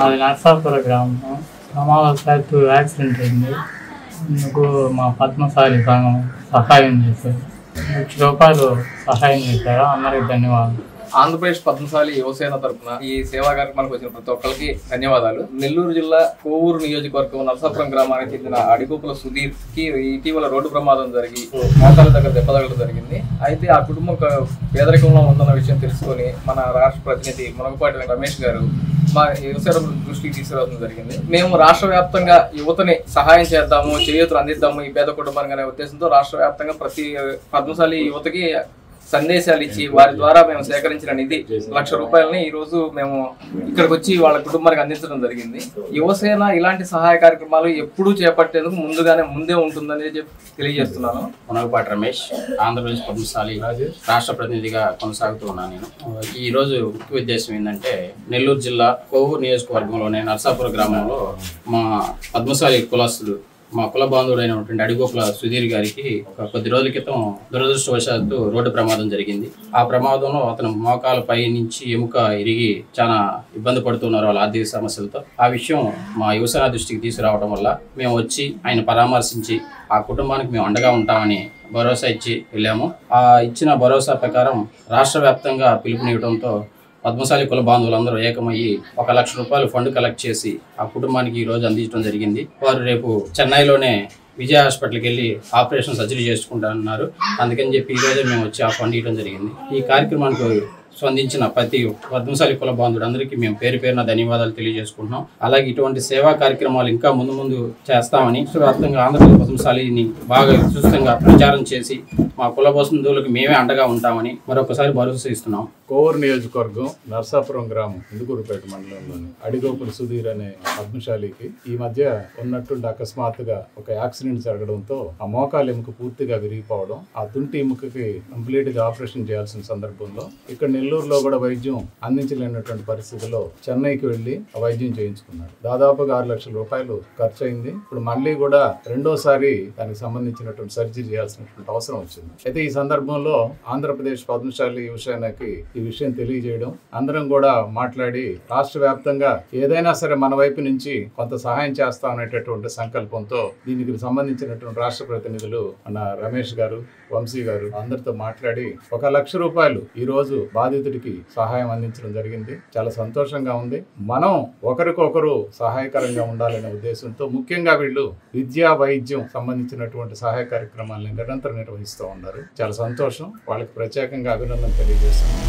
మాది నర్సాపుర గ్రామం. ప్రమాదవశాత్తు యాక్సిడెంట్ అయింది. అందుకు మా పద్మశాలి సంఘం సహాయం చేశారు. ₹1,00,000 సహాయం చేశారు. అందరికి ధన్యవాదాలు. ఆంధ్రప్రదేశ్ పద్మశాలి యువసేన తరఫున ఈ సేవా కార్యక్రమానికి వచ్చిన ప్రతి ఒక్కరికి ధన్యవాదాలు. నెల్లూరు జిల్లా కోవూరు నియోజకవర్గం నరసాపురం గ్రామానికి చెందిన అడిగోపుల సుధీర్ కి ఇటీవల రోడ్డు ప్రమాదం జరిగి మోకాల దగ్గర దెబ్బ తగలడం జరిగింది. అయితే ఆ కుటుంబం పేదరికంలో ఉందన్న విషయం తెలుసుకొని మన రాష్ట్ర ప్రతినిధి మునగపాటి రమేష్ గారు మా యువసేన దృష్టికి తీసుకురావడం జరిగింది. మేము రాష్ట్ర వ్యాప్తంగా యువతని సహాయం చేద్దాము, చేయూతలు అందిద్దాము ఈ పేద కుటుంబానికి అనే ఉద్దేశంతో రాష్ట్ర వ్యాప్తంగా ప్రతి పద్మశాలి యువతకి సందేశాలు ఇచ్చి వారి ద్వారా మేము సేకరించిన నిధి ₹1,00,000 ఈ రోజు మేము ఇక్కడికి వచ్చి వాళ్ళ కుటుంబానికి అందించడం జరిగింది. యువసేన ఇలాంటి సహాయ కార్యక్రమాలు ఎప్పుడూ చేపట్టేందుకు ముందే ఉంటుందని తెలియజేస్తున్నాను. మునగపాటి రమేష్, ఆంధ్రప్రదేశ్ పద్మశాలి రాష్ట్ర ప్రతినిధిగా కొనసాగుతూ ఉన్నాను. నేను ఈ రోజు ముఖ్య ఉద్దేశం ఏంటంటే నెల్లూరు జిల్లా కోవూరు నియోజకవర్గంలోని నర్సాపుర గ్రామంలో మా పద్మశాలి కులస్తులు మా కుల బాంధవుడైనటువంటి అడిగోపుల సుధీర్ గారికి కొద్ది రోజుల క్రితం దురదృష్టవశాత్తు రోడ్డు ప్రమాదం జరిగింది. ఆ ప్రమాదంలో అతను మోకాలపై నుంచి ఎముక ఇరిగి చాలా ఇబ్బంది పడుతున్నారు వాళ్ళ ఆర్థిక సమస్యలతో. ఆ విషయం మా యువసేన దృష్టికి తీసుకురావడం వల్ల మేము వచ్చి ఆయన పరామర్శించి ఆ కుటుంబానికి మేము అండగా ఉంటామని భరోసా ఇచ్చి వెళ్ళాము. ఆ ఇచ్చిన భరోసా ప్రకారం రాష్ట్ర వ్యాప్తంగా పిలుపునివ్వడంతో పద్మశాలి కుల బాంధవులందరూ ఏకమయ్యి ₹1,00,000 ఫండ్ కలెక్ట్ చేసి ఆ కుటుంబానికి ఈ రోజు అందించడం జరిగింది. వారు రేపు చెన్నైలోనే విజయ హాస్పిటల్కి వెళ్ళి ఆపరేషన్ సర్జరీ చేసుకుంటారన్నారు. అందుకని చెప్పి ఈ రోజే మేము వచ్చి ఆ ఫండ్ ఇవ్వడం జరిగింది. ఈ కార్యక్రమానికి స్పందించిన ప్రతి పద్మశాలి కుల బాంధవులందరికీ మేము పేరున ధన్యవాదాలు తెలియజేసుకుంటున్నాం. అలాగే ఇటువంటి సేవా కార్యక్రమాలు ఇంకా ముందు చేస్తామని వ్యాప్తంగా ఆంధ్రప్రదేశ్ పద్మశాలిని బాగా విస్తృతంగా ప్రచారం చేసి మా కుల బంధువులకు మేమే అండగా ఉంటామని మరొకసారి భరోసా ఇస్తున్నాం. కోవూరు నియోజకవర్గం నర్సాపురం గ్రామం ఇందుకూరుపేట మండలంలోని అడిగోపుల సుధీర్ అనే పద్మశాలికి ఈ మధ్య ఉన్నట్టుండి అకస్మాత్తుగా ఒక యాక్సిడెంట్ జరగడంతో ఆ మోకాలు ఎముక పూర్తిగా విరిగిపోవడం, ఆ తుంటి ఎముకకి కంప్లీట్ గా ఆపరేషన్ చేయాల్సిన సందర్భంలో ఇక్కడ నెల్లూరులో కూడా వైద్యం అందించలేనటువంటి పరిస్థితిలో చెన్నైకి వెళ్లి ఆ వైద్యం చేయించుకున్నారు. దాదాపుగా ₹6,00,000 ఖర్చు అయింది. ఇప్పుడు మళ్ళీ కూడా రెండోసారి దానికి సంబంధించినటువంటి సర్జరీ చేయాల్సినటువంటి అవసరం వచ్చింది. అయితే ఈ సందర్భంలో ఆంధ్రప్రదేశ్ పద్మశాలి యువసేనకి ఈ విషయం తెలియజేయడం, అందరం కూడా మాట్లాడి రాష్ట్ర వ్యాప్తంగా ఏదైనా సరే మన వైపు నుంచి కొంత సహాయం చేస్తాం అనేటటువంటి సంకల్పంతో దీనికి సంబంధించినటువంటి రాష్ట్ర ప్రతినిధులు మన రమేష్ గారు, వంశీ గారు అందరితో మాట్లాడి ₹1,00,000 ఈ రోజు బాధితుడికి సహాయం అందించడం జరిగింది. చాలా సంతోషంగా ఉంది. మనం ఒకరికొకరు సహాయకరంగా ఉండాలనే ఉద్దేశంతో ముఖ్యంగా వీళ్ళు విద్యా వైద్యం సంబంధించినటువంటి సహాయ కార్యక్రమాలను నిరంతరం నిర్వహిస్తూ ఉన్నారు. చాలా సంతోషం. వాళ్ళకి ప్రత్యేకంగా అభినందన తెలియజేస్తున్నాను.